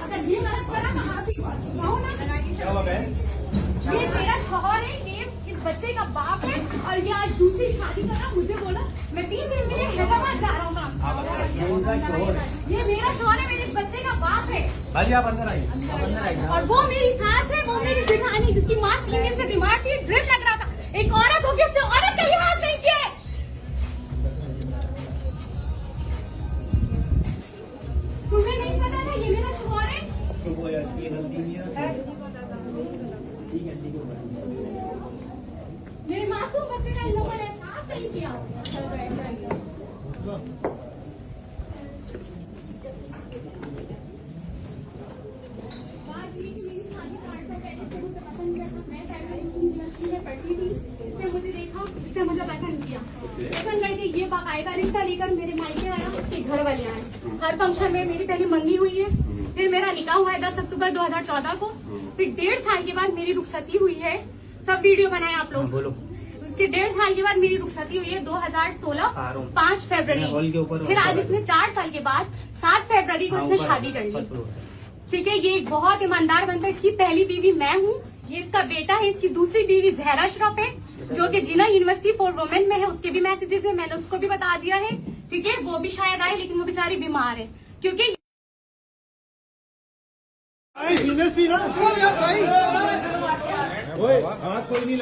अगर ये गलत करा तो आप ही कहो ना। क्या हुआ बहन? ये मेरा शौहर है, ये इस बच्चे का बाप है और ये आज दूसरी शादी करा। मुझे बोला मैं 3 दिन के लिए हैदराबाद जा रहा हूँ काम से। ये मेरा शौहर है, मेरे इस बच्चे का बाप है। भाजी आप अंदर आइए, और वो मेरी सास है, वो मेरी जेठानी जिसकी माँ 3 दिन से बीमार थी, ड्रिप लग रहा था। एक औरत होगी, उसने औरत का लिहाज नहीं किया। तुम्हें नहीं पता था ये मेरा शौहर है? मेरे मासूम बच्चे का इन लोगों ने एहसास नहीं किया। मेरी शादी 8 साल पहले से मुझे पसंद किया था। मैं फैमिली यूनिवर्सिटी में पढ़ती थी, इसने मुझे देखा, इसने मुझे पसंद किया। पसंद करके ये बाकायदा रिश्ता लेकर मेरे मायके आया, इसके घर वाले आए। हर फंक्शन में मेरी पहली मंगनी हुई है, फिर मेरा निकाह हुआ है 10 अक्टूबर 2014 को, फिर 1.5 साल के बाद मेरी रुखसती हुई है। सब वीडियो बनाए आप लोग। बोलो। उसके 1.5 साल के बाद मेरी रुखसती हुई है 2016 5 फरवरी। फिर आज इसने 4 साल के बाद 7 फरवरी को इसने शादी कर ली। ठीक है, ये एक बहुत ईमानदार बंदा है। इसकी पहली बीवी मैं हूँ, ये इसका बेटा है। इसकी दूसरी बीवी जहरा अशरफ है, जो कि जिना यूनिवर्सिटी फॉर वुमेन में है। उसके भी मैसेजेस है, मैंने उसको भी बता दिया है। ठीक है, वो भी शायद आए, लेकिन वो बेचारी बीमार है क्योंकि यूनिवर्सिटी ना छोड़ यार भाई, कोई नहीं